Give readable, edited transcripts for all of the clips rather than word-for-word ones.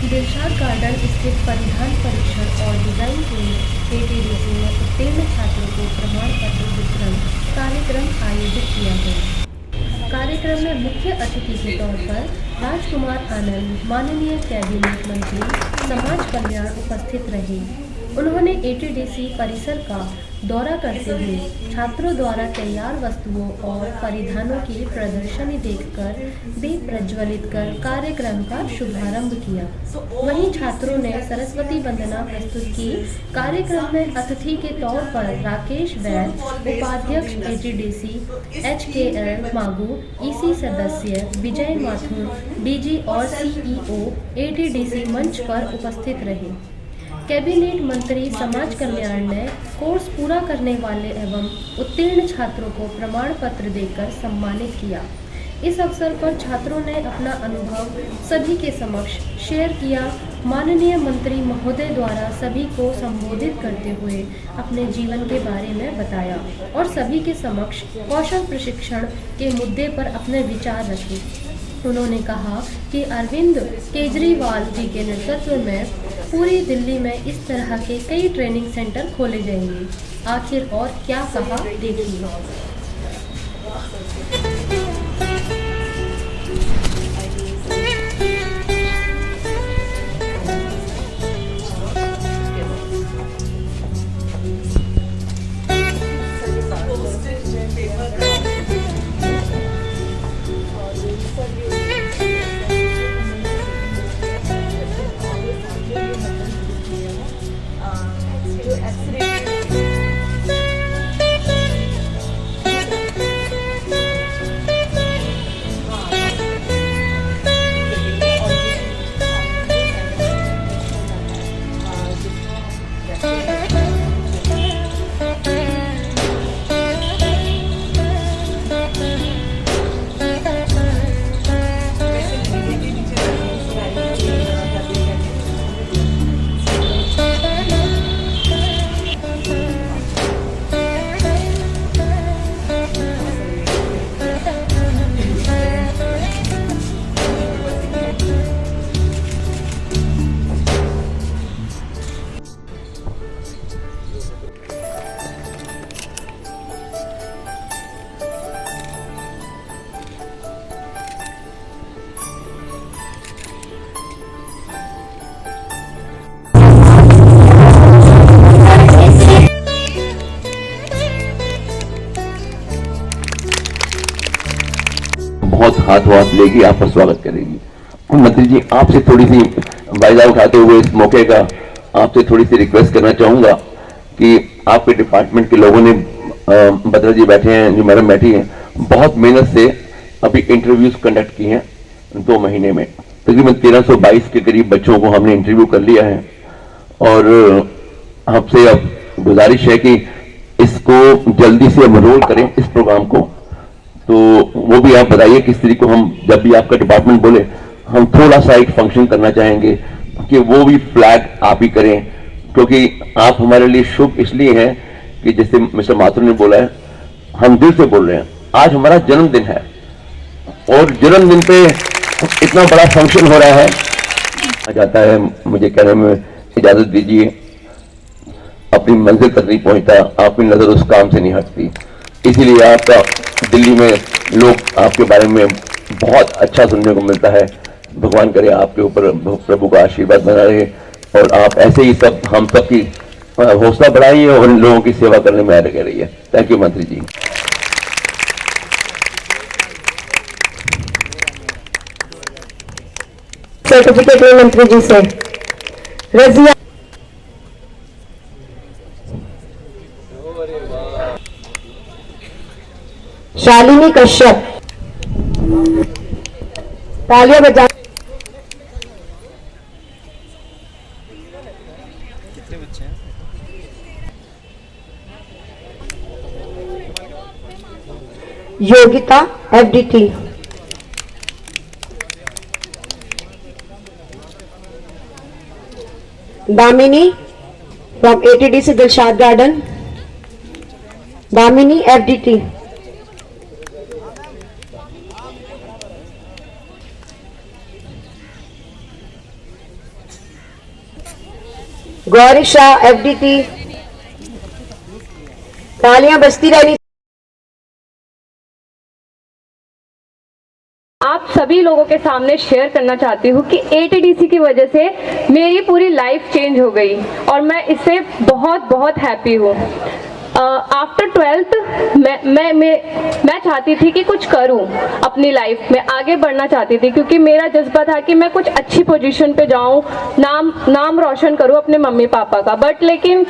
Dilshad garden स्थित परिधान परीक्षण और डिजाइन केंद्र एटीडीसी में उत्तीर्ण छात्रों को प्रमाण पत्र वितरण कार्यक्रम आयोजित किया गया। कार्यक्रम में मुख्य अतिथि के तौर पर राजकुमार आनंद माननीय कैबिनेट मंत्री समाज कल्याण उपस्थित रहे। उन्होंने एटीडीसी परिसर का दौरा करते हुए छात्रों द्वारा तैयार वस्तुओं और परिधानों की प्रदर्शनी देखकर दीप प्रज्वलित कर कार्यक्रम का शुभारंभ किया। वहीं छात्रों ने सरस्वती वंदना प्रस्तुत की। कार्यक्रम में अतिथि के तौर पर राकेश वैद, उपाध्यक्ष एटीडीसी, HKL मागू, EC सदस्य विजय माथुर, DG और CEO एटीडीसी मंच पर उपस्थित रहे। कैबिनेट मंत्री समाज कल्याण ने कोर्स पूरा करने वाले एवं उत्तीर्ण छात्रों को प्रमाण पत्र देकर सम्मानित किया। इस अवसर पर छात्रों ने अपना अनुभव सभी के समक्ष शेयर किया। माननीय मंत्री महोदय द्वारा सभी को संबोधित करते हुए अपने जीवन के बारे में बताया और सभी के समक्ष कौशल प्रशिक्षण के मुद्दे पर अपने विचार रखे। उन्होंने कहा कि अरविंद केजरीवाल जी के नेतृत्व में पूरी दिल्ली में इस तरह के कई ट्रेनिंग सेंटर खोले जाएंगे। आखिर और क्या कहा देखिए। बहुत हाथ लेगी, आपका स्वागत करेगी। मंत्री जी, आपसे थोड़ी सी फायदा उठाते हुए इस मौके का आपसे थोड़ी सी रिक्वेस्ट करना चाहूंगा कि आपके डिपार्टमेंट के लोगों ने, बद्रा जी बैठे हैं, जो मैडम बैठी हैं, बहुत मेहनत से अभी इंटरव्यूज कंडक्ट किए हैं 2 महीने में। तकरीबन 1322 के करीब बच्चों को हमने इंटरव्यू कर लिया है और आपसे अब गुजारिश है कि इसको जल्दी से हम रोल करें इस प्रोग्राम को। तो वो भी आप बताइए किस तरीके को हम, जब भी आपका डिपार्टमेंट बोले, हम थोड़ा सा एक फंक्शन करना चाहेंगे कि वो भी फ्लैग आप ही करें, क्योंकि आप हमारे लिए शुभ इसलिए हैं कि जैसे मिस्टर माथुर ने बोला है, हम दिल से बोल रहे हैं। आज हमारा जन्मदिन है और जन्मदिन पे इतना बड़ा फंक्शन हो रहा है। आ जाता है, मुझे कहने में इजाजत दीजिए, अपनी मंजिल तक नहीं पहुंचता, आपकी नजर उस काम से नहीं हटती। इसीलिए आपका दिल्ली में लोग आपके बारे में बहुत अच्छा सुनने को मिलता है। भगवान करे आपके ऊपर प्रभु का आशीर्वाद बना रहे और आप ऐसे ही सब हम सब की हौसला बढ़ाइए और इन लोगों की सेवा करने में लगे रहिए। थैंक यू मंत्री जी। सर्टिफिकेट मंत्री जी से रजिया शालिनी कश्यप, तालियां बजा। कितने बच्चे हैं? Yogita FDT, Damini from ATDC Dilshad garden, Damini FDT, Gauri Shah FDT। तालियां बजती रहनी। आप सभी लोगों के सामने शेयर करना चाहती हूँ कि ATDC की वजह से मेरी पूरी लाइफ चेंज हो गई और मैं इससे बहुत बहुत हैप्पी हूँ। आफ्टर 12th मैं चाहती थी कि कुछ करूं अपनी लाइफ में, आगे बढ़ना चाहती थी क्योंकि मेरा जज्बा था कि मैं कुछ अच्छी पोजीशन पे जाऊं, नाम रोशन करूं अपने मम्मी पापा का। बट लेकिन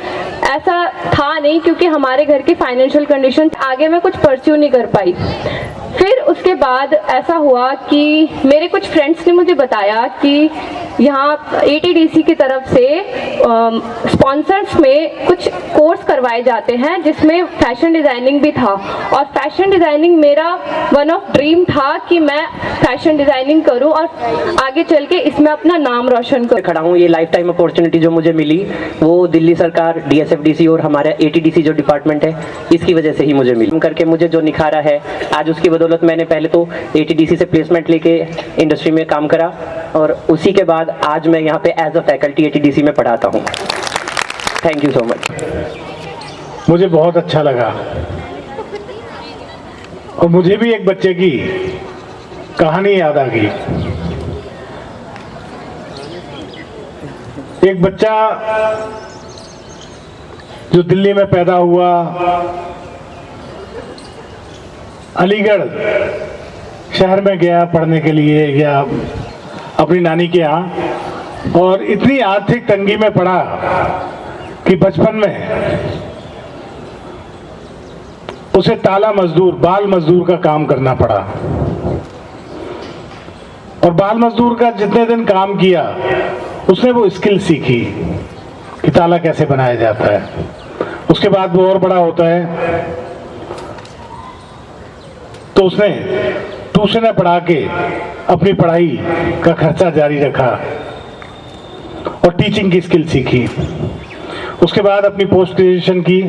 ऐसा था नहीं क्योंकि हमारे घर की फाइनेंशियल कंडीशन आगे मैं कुछ परस्यू नहीं कर पाई। फिर उसके बाद ऐसा हुआ कि मेरे कुछ फ्रेंड्स ने मुझे बताया कि यहाँ ATDC की तरफ से स्पॉन्सर्स में कुछ कोर्स करवाए जाते हैं जिसमें फैशन डिज़ाइनिंग भी था और फैशन डिज़ाइनिंग मेरा वन ऑफ ड्रीम था कि मैं फैशन डिज़ाइनिंग करूं और आगे चल के इसमें अपना नाम रोशन करूं। खड़ा हूँ, ये लाइफ टाइम अपॉर्चुनिटी जो मुझे मिली वो दिल्ली सरकार, DSFDC और हमारा ATDC जो डिपार्टमेंट है इसकी वजह से ही मुझे मिली। करके मुझे जो निखारा है आज, उसकी बदौलत मैंने पहले तो ATDC से प्लेसमेंट लेके इंडस्ट्री में काम करा और उसी के बाद आज मैं यहाँ पे एज अ फैकल्टी ATDC में पढ़ाता हूँ। Thank you so much. मुझे बहुत अच्छा लगा और मुझे भी एक बच्चे की कहानी याद आ गई। एक बच्चा जो दिल्ली में पैदा हुआ, अलीगढ़ शहर में गया पढ़ने के लिए या अपनी नानी के यहाँ, और इतनी आर्थिक तंगी में पड़ा कि बचपन में उसे ताला मजदूर, बाल मजदूर का काम करना पड़ा। और बाल मजदूर का जितने दिन काम किया उसने वो स्किल सीखी कि ताला कैसे बनाया जाता है। उसके बाद वो और बड़ा होता है तो उसने ट्यूशन पढ़ा के अपनी पढ़ाई का खर्चा जारी रखा और टीचिंग की स्किल सीखी। उसके बाद अपनी पोस्ट ग्रेजुएशन की।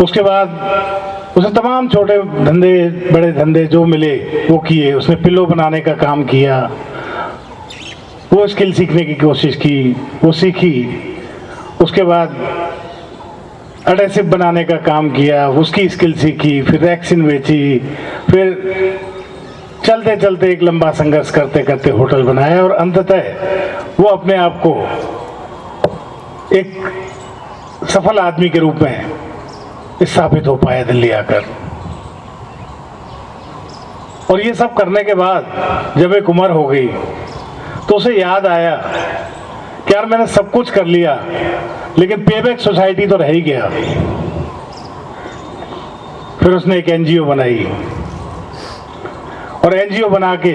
उसके बाद उसे तमाम छोटे धंधे, बड़े धंधे जो मिले वो किए। उसने पिल्लो बनाने का काम किया, वो स्किल सीखने की कोशिश की, वो सीखी। उसके बाद एडेसिव बनाने का काम किया, उसकी स्किल सीखी, फिर वैक्सीन बेची, फिर चलते चलते एक लंबा संघर्ष करते करते होटल बनाया और अंततः वो अपने आप को एक सफल आदमी के रूप में स्थापित हो पाया दिल्ली आकर। और ये सब करने के बाद जब एक उम्र हो गई तो उसे याद आया कि यार मैंने सब कुछ कर लिया लेकिन पेबैक सोसाइटी तो रह ही गया। फिर उसने एक NGO बनाई और NGO बना के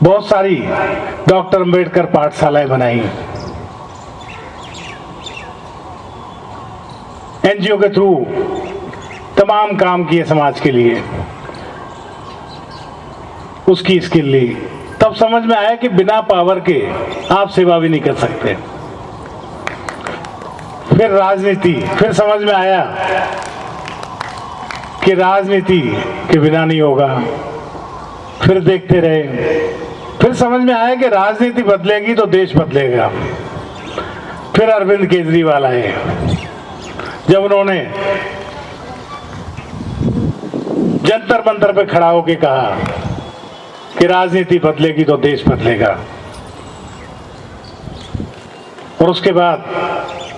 बहुत सारी डॉक्टर अंबेडकर पाठशालाएं बनाई। NGO के थ्रू तमाम काम किए समाज के लिए, उसकी स्किल ली। तब समझ में आया कि बिना पावर के आप सेवा भी नहीं कर सकते। फिर राजनीति, फिर समझ में आया कि राजनीति के बिना नहीं होगा। फिर देखते रहे, फिर समझ में आया कि राजनीति बदलेगी तो देश बदलेगा। फिर अरविंद केजरीवाल आए, जब उन्होंने जंतर मंतर पे खड़ा होकर कहा कि राजनीति बदलेगी तो देश बदलेगा। और उसके बाद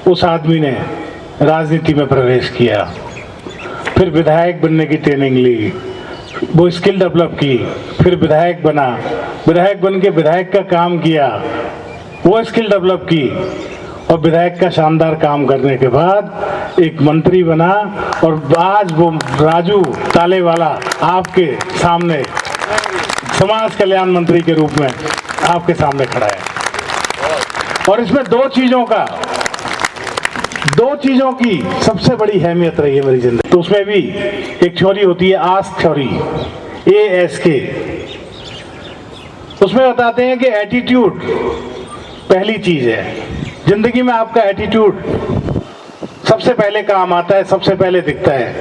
उस आदमी ने राजनीति में प्रवेश किया, फिर विधायक बनने की ट्रेनिंग ली, वो स्किल डेवलप की, फिर विधायक बना, विधायक बन के विधायक का काम किया, वो स्किल डेवलप की और विधायक का शानदार काम करने के बाद एक मंत्री बना और आज वो राजू तालेवाला आपके सामने समाज कल्याण मंत्री के रूप में आपके सामने खड़ा है। और इसमें दो चीजों की सबसे बड़ी अहमियत रही है मेरी जिंदगी। तो उसमें भी एक थ्योरी होती है आस्क थ्योरी, ASK। उसमें बताते हैं कि एटीट्यूड पहली चीज है जिंदगी में। आपका एटीट्यूड सबसे पहले काम आता है, सबसे पहले दिखता है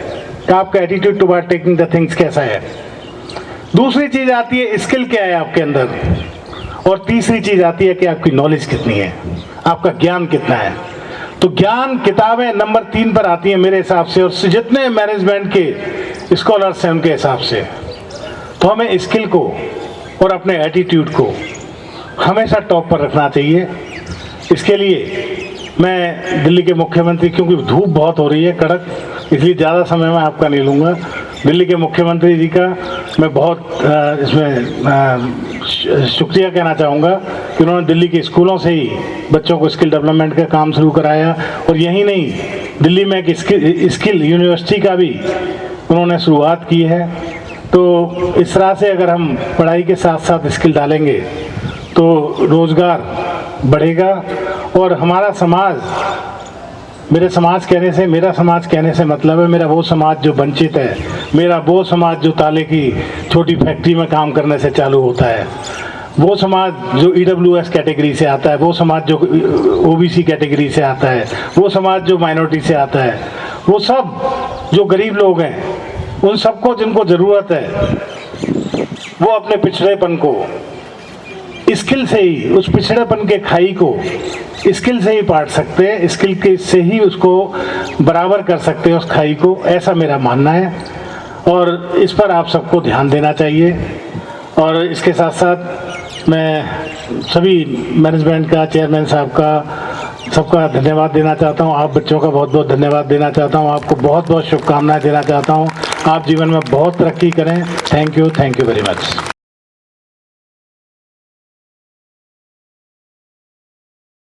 कि आपका attitude toward taking the things कैसा है। दूसरी चीज आती है स्किल क्या है आपके अंदर, और तीसरी चीज आती है कि आपकी नॉलेज कितनी है, आपका ज्ञान कितना है। तो ज्ञान किताबें नंबर 3 पर आती हैं मेरे हिसाब से, और जितने मैनेजमेंट के स्कॉलर्स हैं उनके हिसाब से। तो हमें स्किल को और अपने एटीट्यूड को हमेशा टॉप पर रखना चाहिए। इसके लिए मैं दिल्ली के मुख्यमंत्री, क्योंकि धूप बहुत हो रही है कड़क, इसलिए ज़्यादा समय मैं आपका नहीं लूँगा, दिल्ली के मुख्यमंत्री जी का मैं बहुत इसमें शुक्रिया कहना चाहूँगा कि उन्होंने दिल्ली के स्कूलों से ही बच्चों को स्किल डेवलपमेंट का काम शुरू कराया। और यही नहीं, दिल्ली में एक स्किल यूनिवर्सिटी का भी उन्होंने शुरुआत की है। तो इस तरह से अगर हम पढ़ाई के साथ साथ स्किल डालेंगे तो रोज़गार बढ़ेगा और हमारा समाज, मेरा समाज कहने से मतलब है मेरा वो समाज जो वंचित है, मेरा वो समाज जो ताले की छोटी फैक्ट्री में काम करने से चालू होता है, वो समाज जो EWS कैटेगरी से आता है, वो समाज जो OBC कैटेगरी से आता है, वो समाज जो माइनॉरिटी से आता है, वो सब जो गरीब लोग हैं, उन सबको जिनको ज़रूरत है वो अपने पिछड़ेपन को स्किल से ही, उस पिछड़ेपन के खाई को स्किल से ही पाट सकते हैं, स्किल के से ही उसको बराबर कर सकते हैं उस खाई को, ऐसा मेरा मानना है। और इस पर आप सबको ध्यान देना चाहिए। और इसके साथ साथ मैं सभी मैनेजमेंट का, चेयरमैन साहब का, सबका धन्यवाद देना चाहता हूँ। आप बच्चों का बहुत बहुत धन्यवाद देना चाहता हूँ। आपको बहुत बहुत शुभकामनाएं देना चाहता हूँ। आप जीवन में बहुत तरक्की करें। Thank you very much.